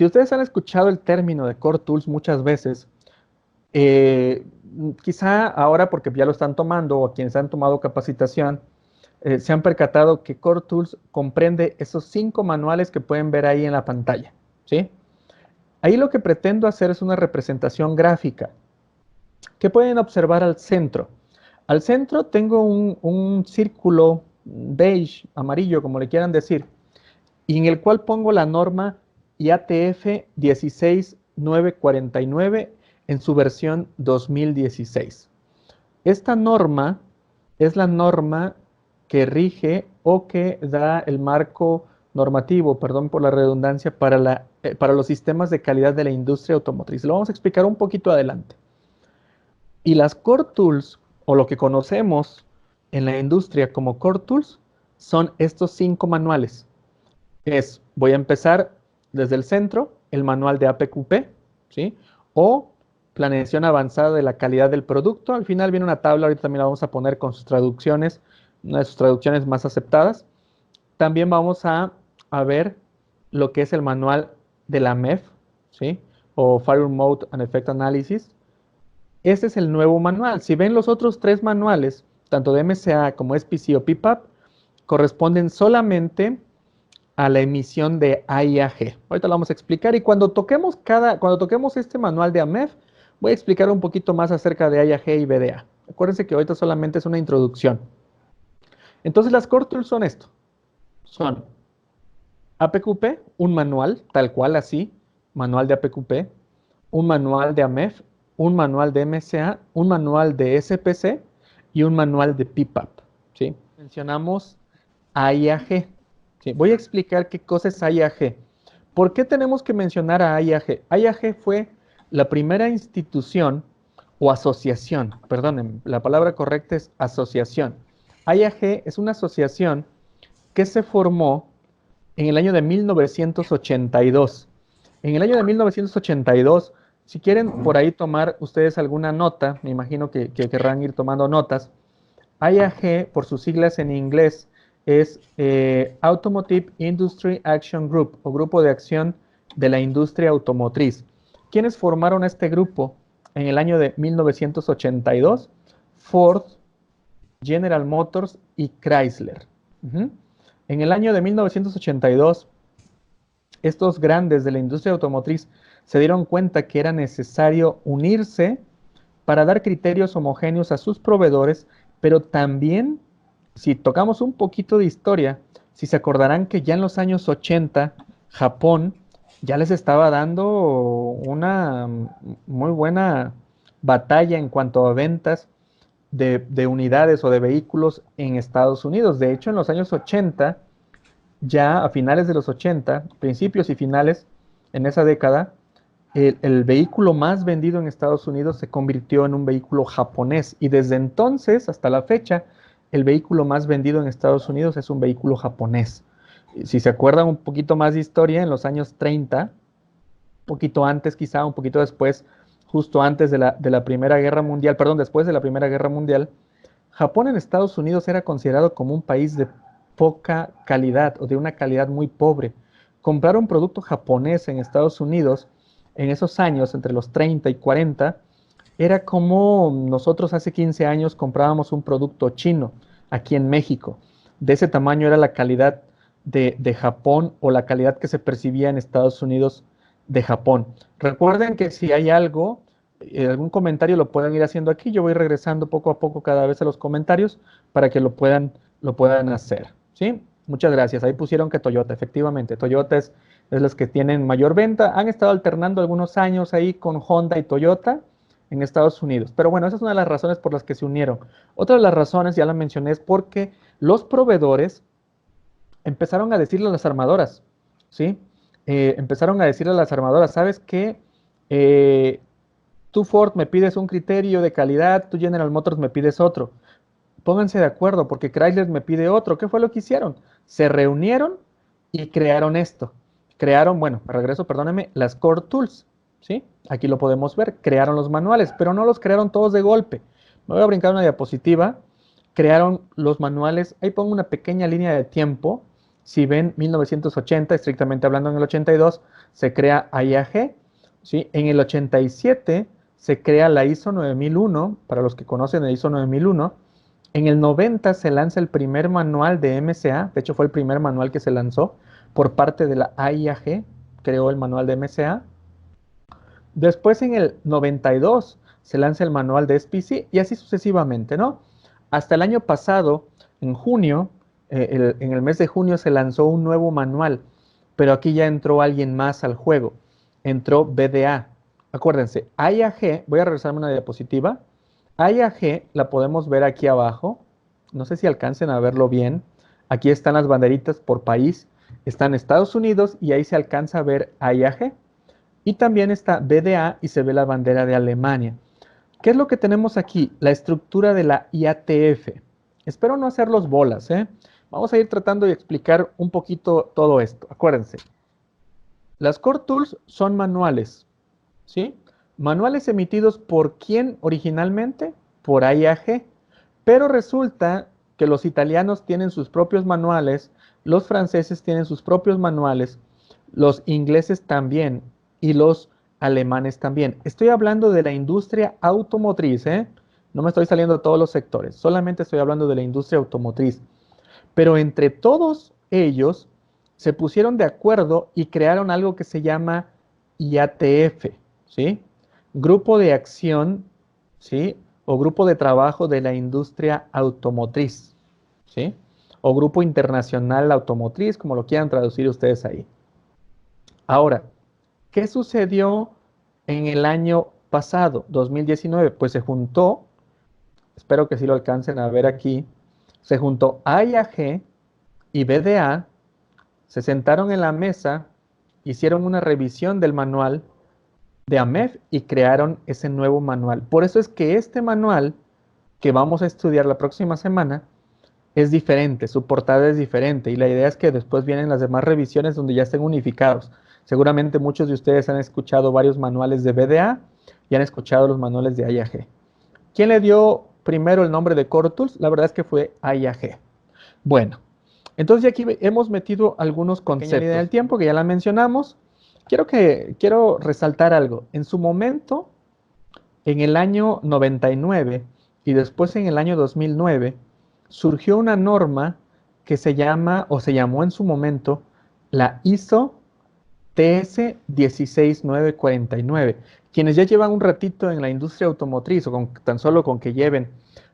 si ustedes han escuchado el término de Core Tools muchas veces, eh, quizá ahora porque ya lo están tomando o quienes han tomado capacitación, se han percatado que Core Tools comprende esos 5 manuales que pueden ver ahí en la pantalla, ¿sí? Ahí lo que pretendo hacer es una representación gráfica que pueden observar al centro. Al centro tengo un círculo beige, amarillo, como le quieran decir, y en el cual pongo la norma IATF 16949 en su versión 2016. Esta norma es la norma que rige o que da el marco normativo, perdón por la redundancia, para los sistemas de calidad de la industria automotriz. Lo vamos a explicar un poquito adelante. Y las Core Tools, o lo que conocemos en la industria como Core Tools, son estos 5 manuales. Voy a empezar desde el centro, el manual de APQP, ¿sí? O planeación avanzada de la calidad del producto. Al final viene una tabla, ahorita también la vamos a poner con sus traducciones, una de sus traducciones más aceptadas. También vamos a ver lo que es el manual de la MEF, ¿sí? O Fire Mode and Effect Analysis. Este es el nuevo manual. Si ven los otros 3 manuales, tanto de MCA como SPC o PPAP, corresponden solamente a la emisión de AIAG. Ahorita lo vamos a explicar y cuando toquemos este manual de AMEF, voy a explicar un poquito más acerca de AIAG y BDA. Acuérdense que ahorita solamente es una introducción. Entonces las Core Tools son esto. Son APQP, un manual, tal cual así, manual de APQP, un manual de AMEF, un manual de MCA, un manual de SPC y un manual de PPAP. ¿Sí? Mencionamos AIAG. ¿Sí? Voy a explicar qué cosa es AIAG. ¿Por qué tenemos que mencionar a AIAG? AIAG fue la primera institución o asociación, perdonen, la palabra correcta es asociación. AIAG es una asociación que se formó en el año de 1982. En el año de 1982, si quieren por ahí tomar ustedes alguna nota, me imagino que querrán ir tomando notas, IAG, por sus siglas en inglés, es Automotive Industry Action Group, o Grupo de Acción de la Industria Automotriz. ¿Quiénes formaron este grupo en el año de 1982? Ford, General Motors y Chrysler. En el año de 1982, estos grandes de la industria automotriz se dieron cuenta que era necesario unirse para dar criterios homogéneos a sus proveedores, pero también, si tocamos un poquito de historia, si se acordarán que ya en los años 80, Japón ya les estaba dando una muy buena batalla en cuanto a ventas de unidades o de vehículos en Estados Unidos. De hecho, en los años 80, ya a finales de los 80, principios y finales, en esa década, el vehículo más vendido en Estados Unidos se convirtió en un vehículo japonés y desde entonces hasta la fecha el vehículo más vendido en Estados Unidos es un vehículo japonés. Si se acuerdan un poquito más de historia, en los años 30, un poquito antes quizá, un poquito después, justo antes de la Primera Guerra Mundial, perdón, después de la Primera Guerra Mundial, Japón en Estados Unidos era considerado como un país de poca calidad o de una calidad muy pobre. Comprar un producto japonés en Estados Unidos en esos años, entre los 30 y 40, era como nosotros hace 15 años comprábamos un producto chino aquí en México. De ese tamaño era la calidad de Japón o la calidad que se percibía en Estados Unidos de Japón. Recuerden que si hay algo, algún comentario lo pueden ir haciendo aquí. Yo voy regresando poco a poco cada vez a los comentarios para que lo puedan hacer. ¿Sí? Muchas gracias. Ahí pusieron que Toyota, efectivamente. Toyota es los que tienen mayor venta. Han estado alternando algunos años ahí con Honda y Toyota en Estados Unidos. Pero bueno, esa es una de las razones por las que se unieron. Otra de las razones, ya la mencioné, es porque los proveedores empezaron a decirle a las armadoras, ¿sí? Empezaron a decirle a las armadoras, ¿sabes qué? Tú Ford me pides un criterio de calidad, tú General Motors me pides otro. Pónganse de acuerdo porque Chrysler me pide otro. ¿Qué fue lo que hicieron? Se reunieron y crearon esto. Crearon, bueno, regreso, perdónenme, las Core Tools, ¿sí? Aquí lo podemos ver. Crearon los manuales, pero no los crearon todos de golpe. Me voy a brincar una diapositiva. Crearon los manuales. Ahí pongo una pequeña línea de tiempo Si ven 1980, estrictamente hablando en el 82, se crea IAG, ¿sí? En el 87 se crea la ISO 9001, para los que conocen el ISO 9001. En el 90 se lanza el primer manual de MCA, de hecho fue el primer manual que se lanzó por parte de la IAG, creó el manual de MCA. Después en el 92 se lanza el manual de SPC y así sucesivamente, ¿no? Hasta el año pasado, en junio, en el mes de junio se lanzó un nuevo manual, pero aquí ya entró alguien más al juego. Entró BDA. Acuérdense, IAG, voy a regresarme una diapositiva. IAG la podemos ver aquí abajo. No sé si alcancen a verlo bien. Aquí están las banderitas por país. Están Estados Unidos y ahí se alcanza a ver IAG. Y también está BDA y se ve la bandera de Alemania. ¿Qué es lo que tenemos aquí? La estructura de la IATF. Espero no hacerlos bolas, ¿eh? Vamos a ir tratando de explicar un poquito todo esto. Acuérdense, las Core Tools son manuales, ¿sí? Manuales emitidos por quién originalmente? Por IAG. Pero resulta que los italianos tienen sus propios manuales, los franceses tienen sus propios manuales, los ingleses también y los alemanes también. Estoy hablando de la industria automotriz, ¿eh? No me estoy saliendo de todos los sectores, solamente estoy hablando de la industria automotriz. Pero entre todos ellos se pusieron de acuerdo y crearon algo que se llama IATF, ¿sí? Grupo de Acción, ¿sí? O Grupo de Trabajo de la Industria Automotriz, ¿sí? O Grupo Internacional Automotriz, como lo quieran traducir ustedes ahí. Ahora, ¿qué sucedió en el año pasado, 2019? Pues se juntó, espero que sí lo alcancen a ver aquí, se juntó IAG y BDA, se sentaron en la mesa, hicieron una revisión del manual de AMEF y crearon ese nuevo manual. Por eso es que este manual que vamos a estudiar la próxima semana es diferente, su portada es diferente y la idea es que después vienen las demás revisiones donde ya estén unificados. Seguramente muchos de ustedes han escuchado varios manuales de BDA y han escuchado los manuales de IAG. ¿Quién le dio primero el nombre de Core Tools? La verdad es que fue IAG. Bueno, entonces ya aquí hemos metido algunos conceptos. Línea del tiempo que ya la mencionamos. Quiero resaltar algo. En su momento, en el año 99 y después en el año 2009, surgió una norma que se llama, o se llamó en su momento, la ISO TS 16949. Quienes ya llevan un ratito en la industria automotriz, o tan solo con que lleven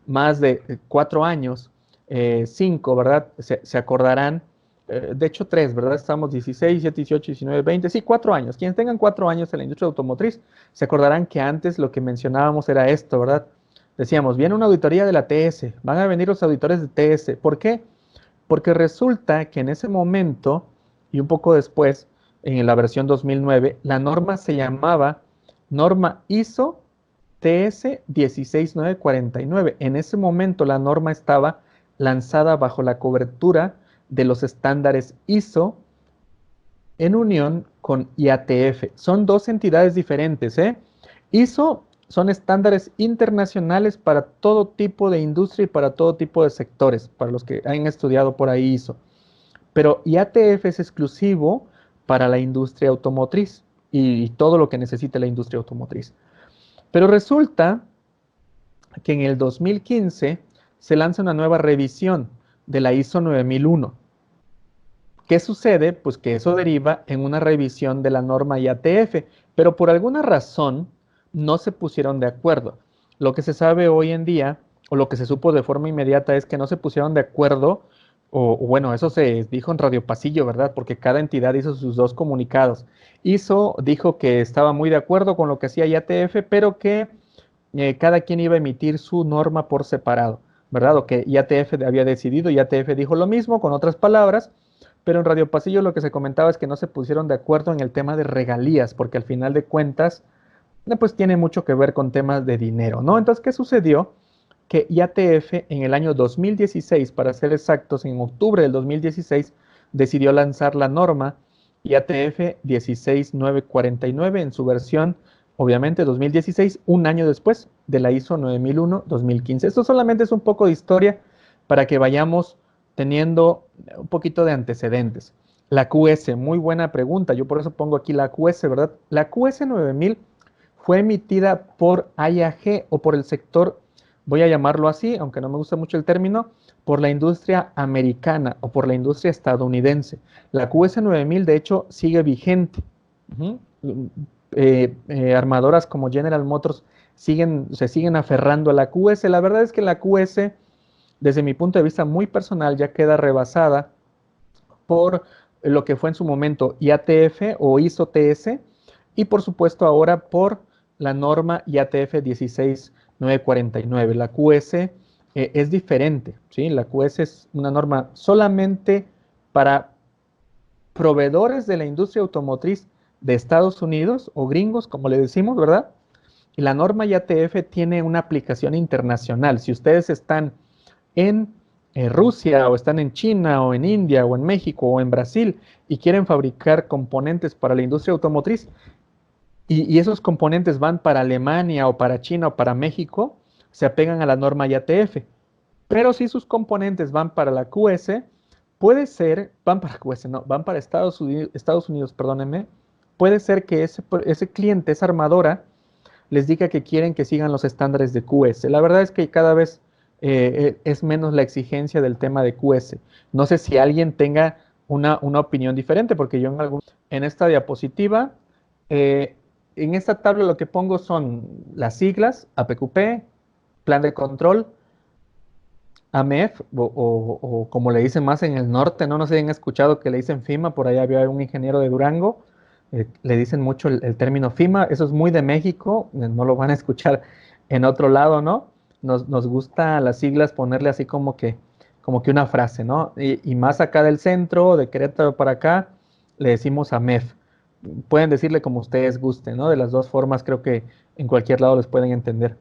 más de 4 años, 5, ¿verdad? Se acordarán, de hecho 3, ¿verdad? Estamos 16, 17, 18, 19, 20, sí, 4 años. Quienes tengan 4 años en la industria automotriz, se acordarán que antes lo que mencionábamos era esto, ¿verdad? Decíamos, viene una auditoría de la TS, van a venir los auditores de TS. ¿Por qué? Porque resulta que en ese momento, y un poco después, en la versión 2009, la norma se llamaba norma ISO TS 16949. En ese momento la norma estaba lanzada bajo la cobertura de los estándares ISO en unión con IATF. Son dos entidades diferentes, ¿eh? ISO son estándares internacionales para todo tipo de industria y para todo tipo de sectores, para los que han estudiado por ahí ISO. Pero IATF es exclusivo para la industria automotriz y todo lo que necesita la industria automotriz. Pero resulta que en el 2015 se lanza una nueva revisión de la ISO 9001. ¿Qué sucede? Pues que eso deriva en una revisión de la norma IATF, pero por alguna razón no se pusieron de acuerdo. Lo que se sabe hoy en día, o lo que se supo de forma inmediata, es que no se pusieron de acuerdo, o bueno, eso se dijo en Radio Pasillo, ¿verdad? Porque cada entidad hizo sus dos comunicados. Dijo que estaba muy de acuerdo con lo que hacía IATF, pero que cada quien iba a emitir su norma por separado, ¿verdad? O que IATF había decidido, IATF dijo lo mismo, con otras palabras, pero en Radio Pasillo lo que se comentaba es que no se pusieron de acuerdo en el tema de regalías, porque al final de cuentas, pues tiene mucho que ver con temas de dinero, ¿no? Entonces, ¿qué sucedió? Que IATF en el año 2016, para ser exactos, en octubre del 2016, decidió lanzar la norma IATF 16949 en su versión, obviamente, 2016, un año después de la ISO 9001-2015. Esto solamente es un poco de historia para que vayamos teniendo un poquito de antecedentes. La QS, muy buena pregunta, yo por eso pongo aquí la QS, ¿verdad? La QS 9000 fue emitida por IAG o por el sector, voy a llamarlo así, aunque no me gusta mucho el término, por la industria americana o por la industria estadounidense. La QS 9000 de hecho sigue vigente. Uh -huh. Armadoras como General Motors se siguen aferrando a la QS. La verdad es que la QS, desde mi punto de vista muy personal, ya queda rebasada por lo que fue en su momento IATF o ISO-TS y por supuesto ahora por la norma IATF 16949. La QS es diferente, ¿sí? La QS es una norma solamente para proveedores de la industria automotriz de Estados Unidos o gringos, como le decimos, ¿verdad? Y la norma IATF tiene una aplicación internacional. Si ustedes están en Rusia o están en China o en India o en México o en Brasil y quieren fabricar componentes para la industria automotriz y esos componentes van para Alemania o para China o para México, se apegan a la norma IATF. Pero si sus componentes van para la QS, puede ser, van para QS, no, van para Estados Unidos, perdónenme, puede ser que ese cliente, esa armadora, les diga que quieren que sigan los estándares de QS. La verdad es que cada vez es menos la exigencia del tema de QS. No sé si alguien tenga una opinión diferente, porque yo en esta diapositiva, eh, en esta tabla lo que pongo son las siglas, APQP, plan de control, AMEF, o como le dicen más en el norte, no sé si han escuchado que le dicen FIMA, por ahí había un ingeniero de Durango, le dicen mucho el término FIMA, eso es muy de México, no lo van a escuchar en otro lado, ¿no? Nos gusta las siglas ponerle así como que una frase, ¿no? Y más acá del centro, de Querétaro para acá, le decimos AMEF. Pueden decirle como ustedes gusten, ¿no? De las dos formas creo que en cualquier lado les pueden entender.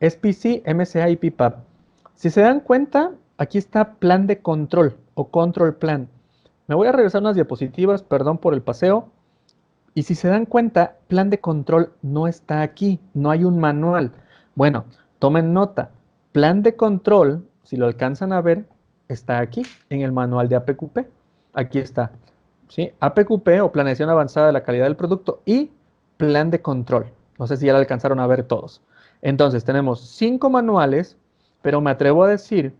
SPC, MCA y PPAP. Si se dan cuenta, aquí está plan de control o control plan. Me voy a regresar unas diapositivas, perdón por el paseo. Y si se dan cuenta, plan de control no está aquí, no hay un manual. Bueno, tomen nota, plan de control, si lo alcanzan a ver, está aquí en el manual de APQP. Aquí está, ¿sí? APQP o planeación avanzada de la calidad del producto y plan de control. No sé si ya lo alcanzaron a ver todos. Entonces, tenemos 5 manuales, pero me atrevo a decir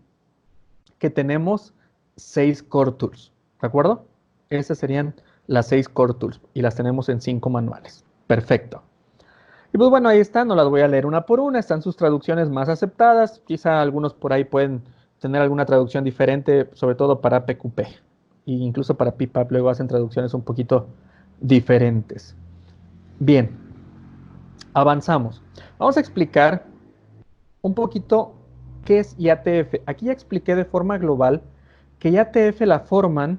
que tenemos 6 core tools, ¿de acuerdo? Esas serían las 6 core tools y las tenemos en 5 manuales. Perfecto. Y pues bueno, ahí están, no las voy a leer una por una, están sus traducciones más aceptadas, quizá algunos por ahí pueden tener alguna traducción diferente, sobre todo para PQP, e incluso para PPAP luego hacen traducciones un poquito diferentes. Bien, avanzamos. Vamos a explicar un poquito qué es IATF. Aquí ya expliqué de forma global que IATF la forman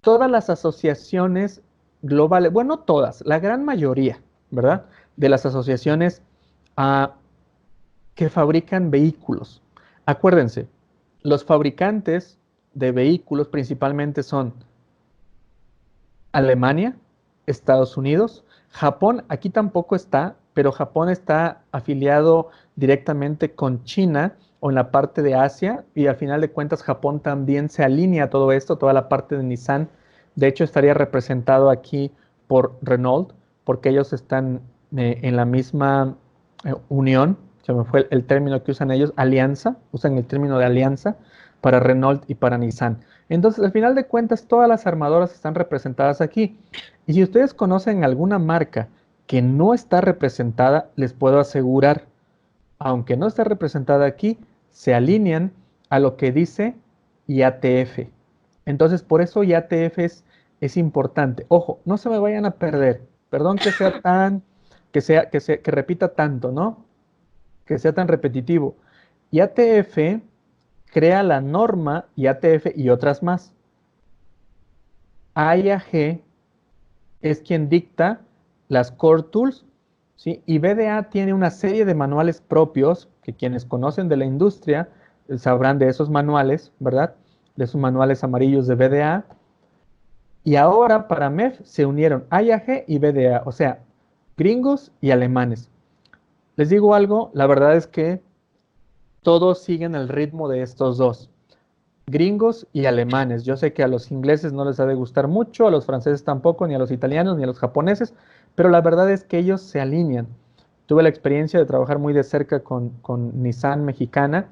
todas las asociaciones globales, bueno, todas, la gran mayoría, ¿verdad? De las asociaciones que fabrican vehículos. Acuérdense, los fabricantes de vehículos principalmente son Alemania, Estados Unidos, Japón, aquí tampoco está, pero Japón está afiliado directamente con China o en la parte de Asia y al final de cuentas Japón también se alinea a todo esto, toda la parte de Nissan. De hecho, estaría representado aquí por Renault porque ellos están en la misma unión, se me fue el término que usan ellos, alianza, usan el término de alianza para Renault y para Nissan. Entonces, al final de cuentas, todas las armadoras están representadas aquí. Y si ustedes conocen alguna marca que no está representada, les puedo asegurar, aunque no está representada aquí, se alinean a lo que dice IATF. Entonces, por eso IATF es importante. Ojo, no se me vayan a perder. Perdón que sea tan, que repita tanto, ¿no? Que sea tan repetitivo. IATF crea la norma IATF y otras más. IAG es quien dicta las core tools, ¿sí? Y BDA tiene una serie de manuales propios que quienes conocen de la industria sabrán de esos manuales, ¿verdad? De esos manuales amarillos de BDA. Y ahora para MEF se unieron IAG y BDA, o sea, gringos y alemanes. Les digo algo, la verdad es que todos siguen el ritmo de estos dos. gringos y alemanes. Yo sé que a los ingleses no les ha de gustar mucho, a los franceses tampoco, ni a los italianos, ni a los japoneses, pero la verdad es que ellos se alinean. Tuve la experiencia de trabajar muy de cerca con Nissan mexicana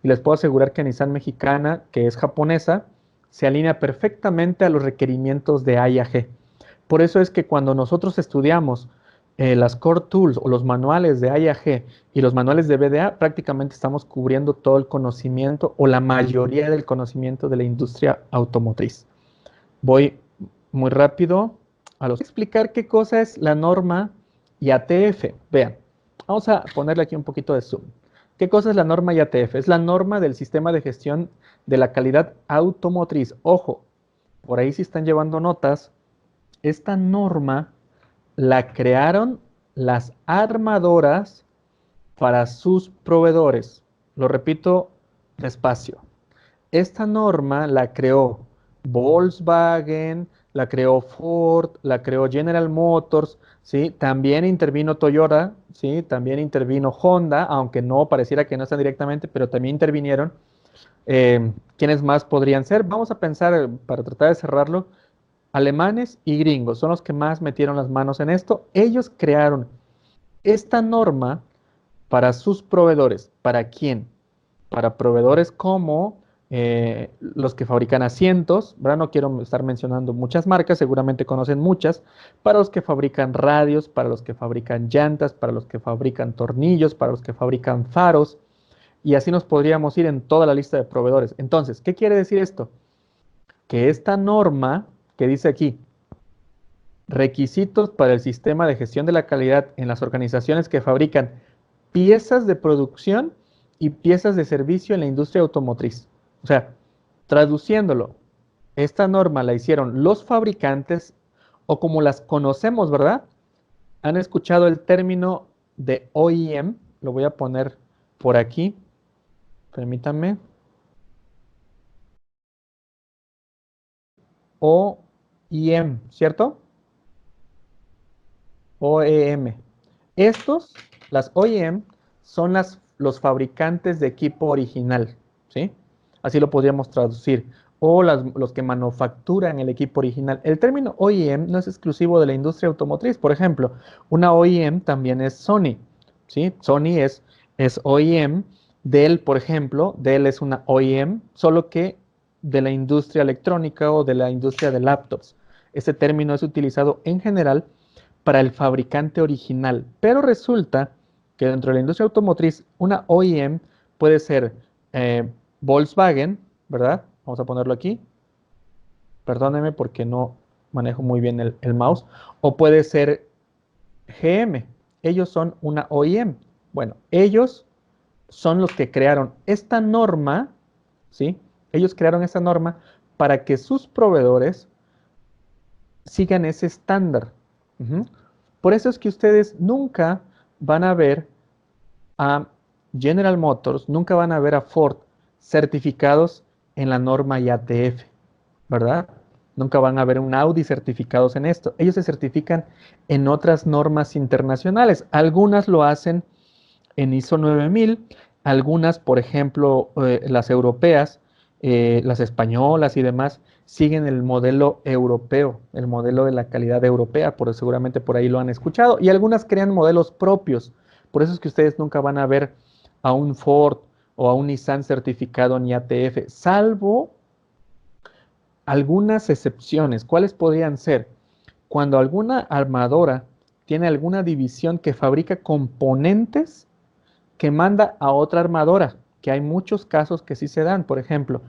y les puedo asegurar que Nissan mexicana, que es japonesa, se alinea perfectamente a los requerimientos de IAG. Por eso es que cuando nosotros estudiamos las Core Tools o los manuales de IAG y los manuales de BDA, prácticamente estamos cubriendo todo el conocimiento o la mayoría del conocimiento de la industria automotriz. Voy muy rápido a los explicar qué cosa es la norma IATF. Vean, vamos a ponerle aquí un poquito de zoom. ¿Qué cosa es la norma IATF? Es la norma del sistema de gestión de la calidad automotriz. Ojo, por ahí si están llevando notas, esta norma la crearon las armadoras para sus proveedores. Lo repito despacio. Esta norma la creó Volkswagen, la creó Ford, la creó General Motors, ¿sí? También intervino Toyota, ¿sí? También intervino Honda, aunque no pareciera que no están directamente, pero también intervinieron. ¿Quiénes más podrían ser? Vamos a pensar, para tratar de cerrarlo, alemanes y gringos son los que más metieron las manos en esto. Ellos crearon esta norma para sus proveedores. ¿Para quién? Para proveedores como los que fabrican asientos, ¿verdad? No quiero estar mencionando muchas marcas, seguramente conocen muchas, para los que fabrican radios, para los que fabrican llantas, para los que fabrican tornillos, para los que fabrican faros, y así nos podríamos ir en toda la lista de proveedores. Entonces, ¿qué quiere decir esto? Que esta norma que dice aquí, requisitos para el sistema de gestión de la calidad en las organizaciones que fabrican piezas de producción y piezas de servicio en la industria automotriz. O sea, traduciéndolo, esta norma la hicieron los fabricantes o como las conocemos, ¿verdad? ¿Han escuchado el término de OEM? Lo voy a poner por aquí. Permítanme. OEM, ¿cierto? OEM. Estos, las OEM, son los fabricantes de equipo original, ¿sí? Así lo podríamos traducir. O los que manufacturan el equipo original. El término OEM no es exclusivo de la industria automotriz. Por ejemplo, una OEM también es Sony, ¿sí? Sony es OEM. Dell, por ejemplo, Dell es una OEM, solo que de la industria electrónica o de la industria de laptops. Ese término es utilizado en general para el fabricante original. Pero resulta que dentro de la industria automotriz, una OEM puede ser Volkswagen, ¿verdad? Vamos a ponerlo aquí. Perdónenme porque no manejo muy bien el mouse. O puede ser GM. Ellos son una OEM. Bueno, ellos son los que crearon esta norma, ¿sí? Ellos crearon esta norma para que sus proveedores sigan ese estándar. Uh-huh. Por eso es que ustedes nunca van a ver a General Motors, nunca van a ver a Ford certificados en la norma IATF, ¿verdad? Nunca van a ver un Audi certificados en esto. Ellos se certifican en otras normas internacionales. Algunas lo hacen en ISO 9000, algunas, por ejemplo, las europeas, las españolas y demás, siguen el modelo europeo, el modelo de la calidad europea, seguramente por ahí lo han escuchado, y algunas crean modelos propios. Por eso es que ustedes nunca van a ver a un Ford o a un Nissan certificado en IATF, salvo algunas excepciones. ¿Cuáles podrían ser? Cuando alguna armadora tiene alguna división que fabrica componentes que manda a otra armadora, que hay muchos casos que sí se dan. Por ejemplo,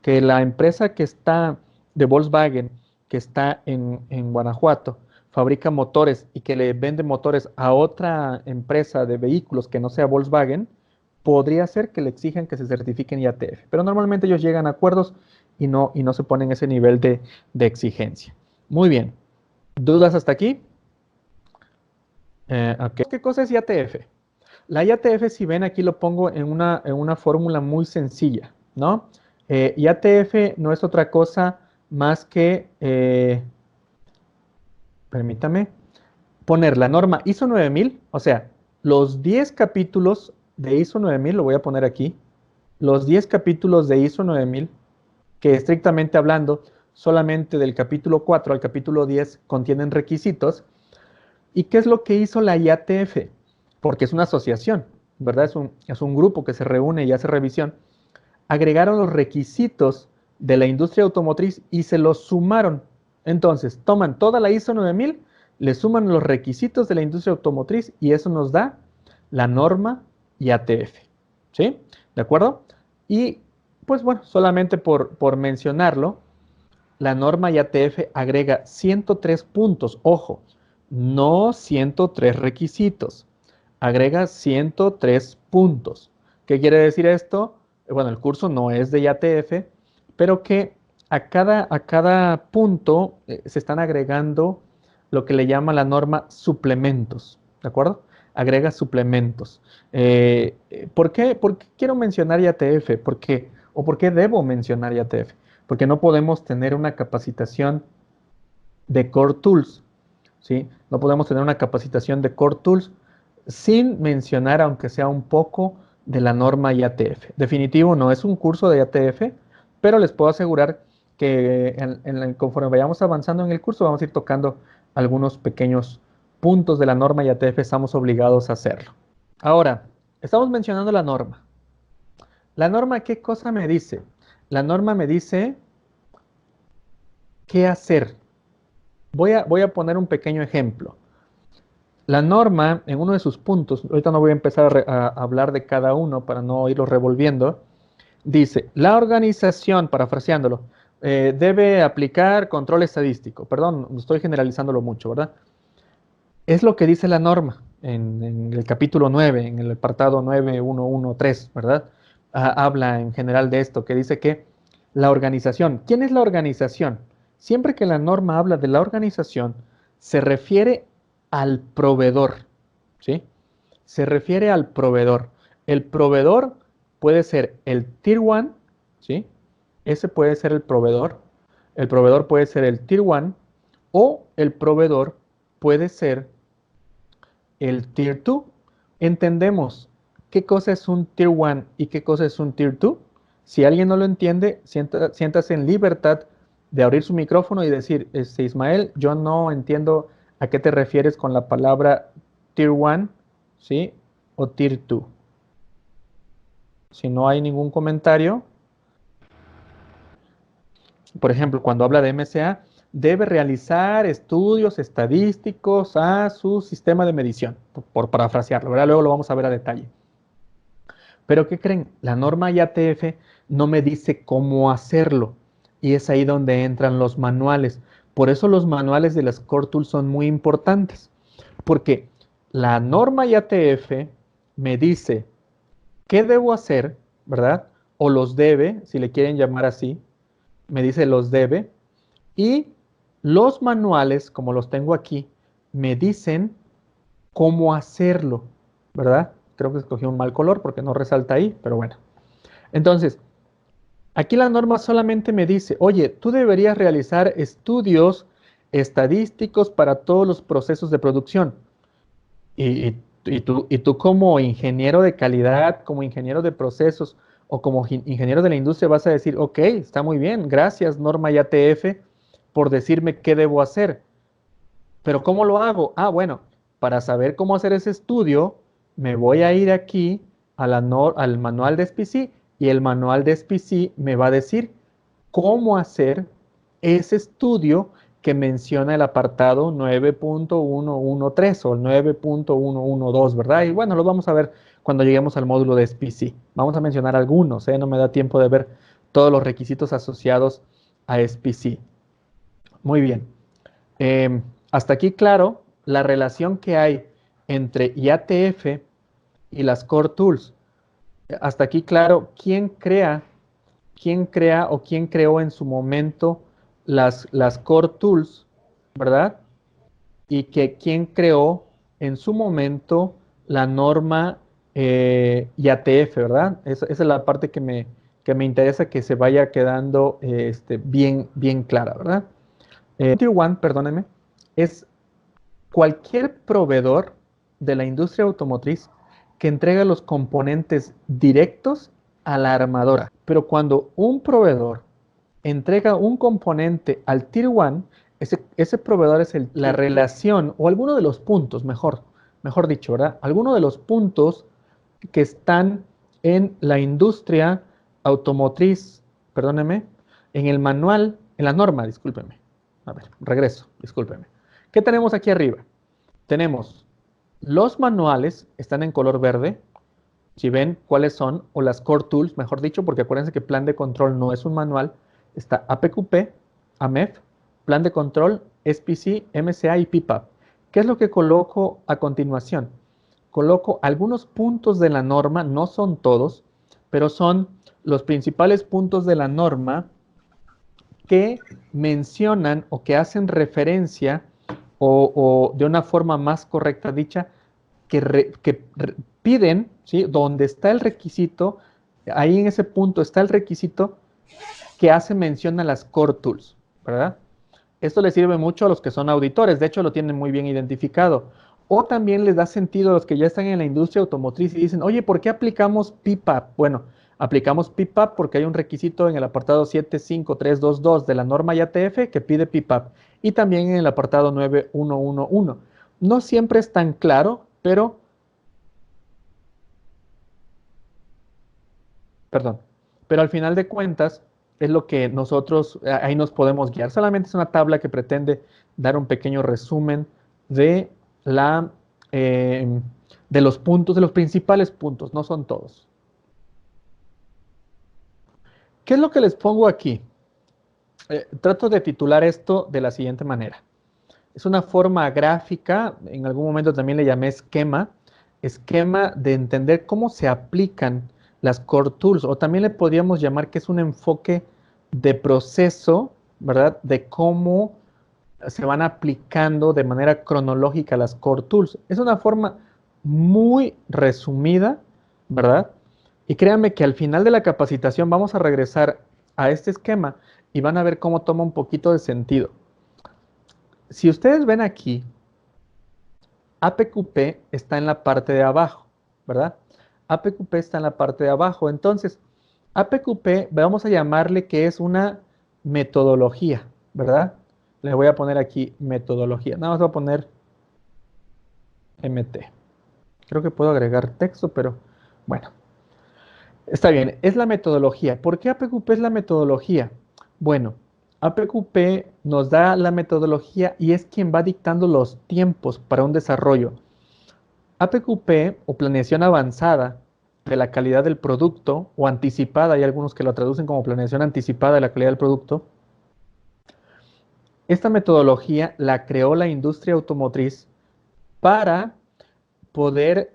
que la empresa que está de Volkswagen, que está en Guanajuato, fabrica motores y que le vende motores a otra empresa de vehículos que no sea Volkswagen, podría ser que le exijan que se certifiquen IATF. Pero normalmente ellos llegan a acuerdos y no se ponen ese nivel de exigencia. Muy bien. ¿Dudas hasta aquí? Okay. ¿Qué cosa es IATF? La IATF, si ven, aquí lo pongo en una fórmula muy sencilla, ¿no? IATF no es otra cosa más que, permítame, poner la norma ISO 9000, o sea, los 10 capítulos de ISO 9000, lo voy a poner aquí, los 10 capítulos de ISO 9000 que estrictamente hablando, solamente del capítulo 4 al capítulo 10 contienen requisitos. ¿Y qué es lo que hizo la IATF? Porque es una asociación, ¿verdad? Es un grupo que se reúne y hace revisión. Agregaron los requisitos de la industria automotriz y se los sumaron. Entonces, toman toda la ISO 9000, le suman los requisitos de la industria automotriz y eso nos da la norma IATF. ¿Sí? ¿De acuerdo? Y, pues bueno, solamente por mencionarlo, la norma IATF agrega 103 puntos. Ojo, no 103 requisitos. Agrega 103 puntos. ¿Qué quiere decir esto? Bueno, el curso no es de IATF, pero que a cada punto se están agregando lo que le llama la norma suplementos, ¿de acuerdo? Agrega suplementos. ¿Por qué quiero mencionar IATF? ¿Por qué debo mencionar IATF? Porque no podemos tener una capacitación de Core Tools, ¿sí? No podemos tener una capacitación de Core Tools sin mencionar, aunque sea un poco, de la norma IATF. Definitivo, no es un curso de IATF, pero les puedo asegurar que conforme vayamos avanzando en el curso, vamos a ir tocando algunos pequeños puntos de la norma IATF, estamos obligados a hacerlo. Ahora, estamos mencionando la norma. ¿La norma qué cosa me dice? La norma me dice qué hacer. Voy a poner un pequeño ejemplo. La norma, en uno de sus puntos, ahorita no voy a empezar a hablar de cada uno para no irlos revolviendo, dice, la organización, parafraseándolo, debe aplicar control estadístico. Perdón, estoy generalizándolo mucho, ¿verdad? Es lo que dice la norma en el capítulo 9, en el apartado 9113, ¿verdad? Habla en general de esto, que dice que la organización, ¿quién es la organización? Siempre que la norma habla de la organización, se refiere al proveedor, ¿sí? Se refiere al proveedor. El proveedor puede ser el Tier 1, ¿sí? Ese puede ser el proveedor. El proveedor puede ser el Tier 1 o el proveedor puede ser el Tier 2. Entendemos qué cosa es un Tier 1 y qué cosa es un Tier 2. Si alguien no lo entiende, siéntase en libertad de abrir su micrófono y decir, Ismael, yo no entiendo a qué te refieres con la palabra Tier 1, ¿sí? O Tier 2. Si no hay ningún comentario, por ejemplo, cuando habla de MCA, debe realizar estudios estadísticos a su sistema de medición, por parafrasearlo, ¿verdad? Luego lo vamos a ver a detalle. Pero ¿qué creen? La norma IATF no me dice cómo hacerlo. Y es ahí donde entran los manuales. Por eso los manuales de las Core Tools son muy importantes. Porque la norma IATF me dice qué debo hacer, ¿verdad? O los debe, si le quieren llamar así. Me dice los debe. Y los manuales, como los tengo aquí, me dicen cómo hacerlo, ¿verdad? Creo que escogí un mal color porque no resalta ahí, pero bueno. Entonces, aquí la norma solamente me dice, oye, tú deberías realizar estudios estadísticos para todos los procesos de producción. Y tú como ingeniero de calidad, como ingeniero de procesos o como ingeniero de la industria vas a decir, ok, está muy bien, gracias norma IATF por decirme qué debo hacer. Pero ¿cómo lo hago? Ah, bueno, para saber cómo hacer ese estudio, me voy a ir aquí al manual de SPC y el manual de SPC me va a decir cómo hacer ese estudio que menciona el apartado 9.113 o el 9.112, ¿verdad? Y bueno, lo vamos a ver cuando lleguemos al módulo de SPC. Vamos a mencionar algunos, ¿eh? No me da tiempo de ver todos los requisitos asociados a SPC. Muy bien. Hasta aquí, claro, la relación que hay entre IATF y las Core Tools. Hasta aquí, claro, quién crea o quién creó en su momento las Core Tools, ¿verdad? Y quién creó en su momento la norma IATF, ¿verdad? Esa es la parte que me interesa que se vaya quedando bien clara, ¿verdad? Tier 1, perdónenme, es cualquier proveedor de la industria automotriz que entrega los componentes directos a la armadora. Pero cuando un proveedor entrega un componente al Tier 1, ese proveedor es la relación o alguno de los puntos, mejor dicho, ¿verdad? Alguno de los puntos que están en la industria automotriz, perdóneme, en el manual, en la norma, discúlpeme. A ver, regreso, discúlpeme. ¿Qué tenemos aquí arriba? Tenemos los manuales, están en color verde. Si ven cuáles son, o las Core Tools, mejor dicho, porque acuérdense que plan de control no es un manual. Está APQP, AMEF, plan de control, SPC, MCA y PPAP. ¿Qué es lo que coloco a continuación? Coloco algunos puntos de la norma, no son todos, pero son los principales puntos de la norma que mencionan o que hacen referencia o de una forma más correcta dicha, que piden, ¿sí? Donde está el requisito, ahí en ese punto está el requisito que hace mención a las Core Tools, ¿verdad? Esto les sirve mucho a los que son auditores, de hecho lo tienen muy bien identificado. O también les da sentido a los que ya están en la industria automotriz y dicen, oye, ¿por qué aplicamos PPAP? Bueno, aplicamos PPAP porque hay un requisito en el apartado 75322 de la norma IATF que pide PPAP y también en el apartado 9111. No siempre es tan claro, pero, perdón, pero al final de cuentas es lo que nosotros ahí nos podemos guiar. Solamente es una tabla que pretende dar un pequeño resumen de la de los puntos, de los principales puntos, no son todos. ¿Qué es lo que les pongo aquí? Trato de titular esto de la siguiente manera. Es una forma gráfica, en algún momento también le llamé esquema de entender cómo se aplican las Core Tools, o también le podríamos llamar que es un enfoque de proceso, ¿verdad? De cómo se van aplicando de manera cronológica las Core Tools. Es una forma muy resumida, ¿verdad? Y créanme que al final de la capacitación vamos a regresar a este esquema y van a ver cómo toma un poquito de sentido. Si ustedes ven aquí, APQP está en la parte de abajo, ¿verdad? APQP está en la parte de abajo. Entonces, APQP vamos a llamarle que es una metodología, ¿verdad? Le voy a poner aquí metodología. Nada más voy a poner MT. Creo que puedo agregar texto, pero bueno. Está bien, es la metodología. ¿Por qué APQP es la metodología? Bueno, APQP nos da la metodología y es quien va dictando los tiempos para un desarrollo. APQP o planeación avanzada de la calidad del producto o anticipada, hay algunos que lo traducen como planeación anticipada de la calidad del producto. Esta metodología la creó la industria automotriz para poder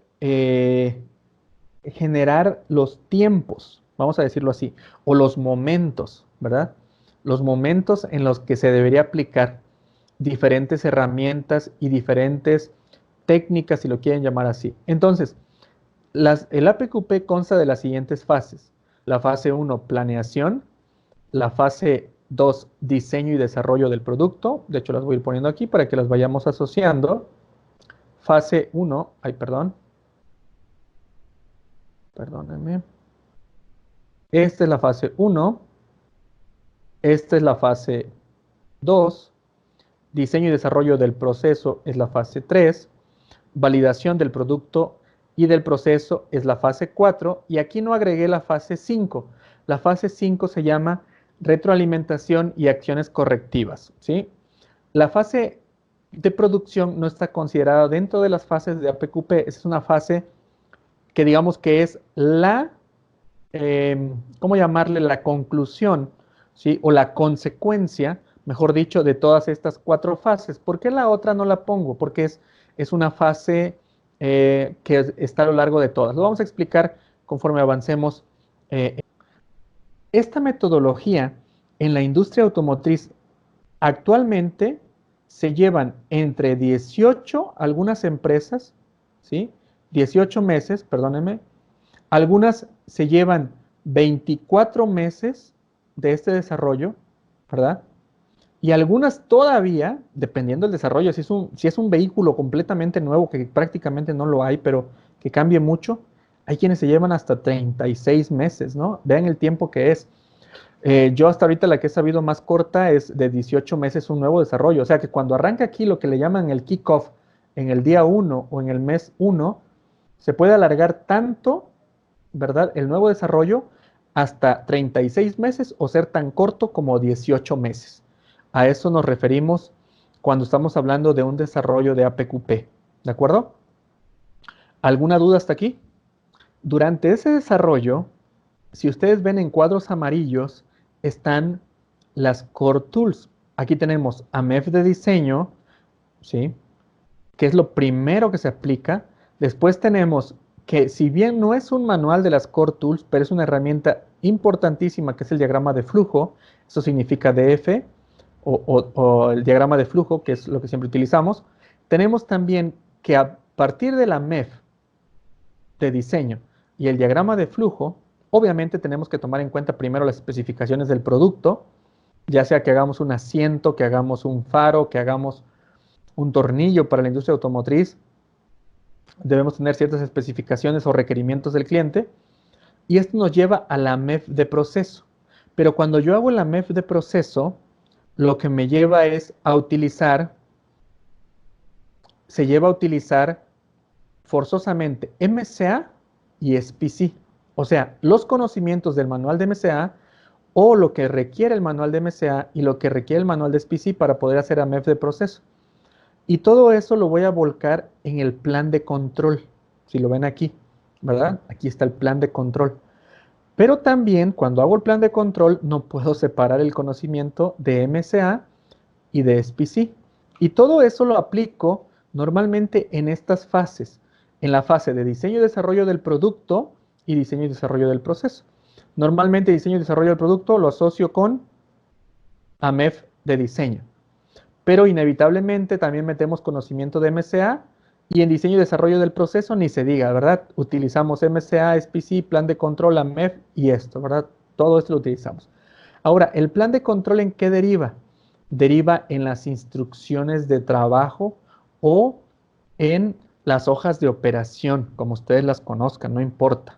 generar los tiempos, vamos a decirlo así, o los momentos, ¿verdad? Los momentos en los que se debería aplicar diferentes herramientas y diferentes técnicas, si lo quieren llamar así. Entonces, el APQP consta de las siguientes fases. La fase 1, planeación. La fase 2, diseño y desarrollo del producto. De hecho, las voy a ir poniendo aquí para que las vayamos asociando. Fase 1, perdónenme. Esta es la fase 1. Esta es la fase 2. Diseño y desarrollo del proceso es la fase 3. Validación del producto y del proceso es la fase 4. Y aquí no agregué la fase 5. La fase 5 se llama retroalimentación y acciones correctivas, ¿sí? La fase de producción no está considerada dentro de las fases de APQP. Es una fase que digamos que es ¿cómo llamarle? La conclusión, ¿sí? O la consecuencia, mejor dicho, de todas estas 4 fases. ¿Por qué la otra no la pongo? Porque es una fase que está a lo largo de todas. Lo vamos a explicar conforme avancemos. Esta metodología en la industria automotriz actualmente se llevan entre 18, algunas empresas, ¿sí? 18 meses, perdónenme, algunas se llevan 24 meses de este desarrollo, ¿verdad? Y algunas todavía, dependiendo del desarrollo, si es un vehículo completamente nuevo, que prácticamente no lo hay, pero que cambie mucho, hay quienes se llevan hasta 36 meses, ¿no? Vean el tiempo que es. Yo hasta ahorita la que he sabido más corta es de 18 meses un nuevo desarrollo. O sea que cuando arranca aquí lo que le llaman el kickoff en el día 1 o en el mes 1, se puede alargar tanto, ¿verdad? El nuevo desarrollo hasta 36 meses o ser tan corto como 18 meses. A eso nos referimos cuando estamos hablando de un desarrollo de APQP. ¿De acuerdo? ¿Alguna duda hasta aquí? Durante ese desarrollo, si ustedes ven en cuadros amarillos, están las Core Tools. Aquí tenemos AMEF de diseño, ¿sí? Que es lo primero que se aplica. Después tenemos que, si bien no es un manual de las Core Tools, pero es una herramienta importantísima que es el diagrama de flujo, eso significa DF, o el diagrama de flujo, que es lo que siempre utilizamos. Tenemos también que a partir de la MEF de diseño y el diagrama de flujo, obviamente tenemos que tomar en cuenta primero las especificaciones del producto, ya sea que hagamos un asiento, que hagamos un faro, que hagamos un tornillo para la industria automotriz, debemos tener ciertas especificaciones o requerimientos del cliente, y esto nos lleva a la MEF de proceso. Pero cuando yo hago la MEF de proceso, lo que me lleva es a utilizar, se lleva a utilizar forzosamente MCA y SPC. O sea, los conocimientos del manual de MCA o lo que requiere el manual de MCA y lo que requiere el manual de SPC para poder hacer AMEF de proceso. Y todo eso lo voy a volcar en el plan de control. Si lo ven aquí, ¿verdad? Aquí está el plan de control. Pero también cuando hago el plan de control no puedo separar el conocimiento de MCA y de SPC. Y todo eso lo aplico normalmente en estas fases. En la fase de diseño y desarrollo del producto y diseño y desarrollo del proceso. Normalmente diseño y desarrollo del producto lo asocio con AMEF de diseño. Pero inevitablemente también metemos conocimiento de MCA y en diseño y desarrollo del proceso ni se diga, ¿verdad? Utilizamos MCA, SPC, plan de control, AMEF y esto, ¿verdad? Todo esto lo utilizamos. Ahora, ¿el plan de control en qué deriva? Deriva en las instrucciones de trabajo o en las hojas de operación, como ustedes las conozcan, no importa.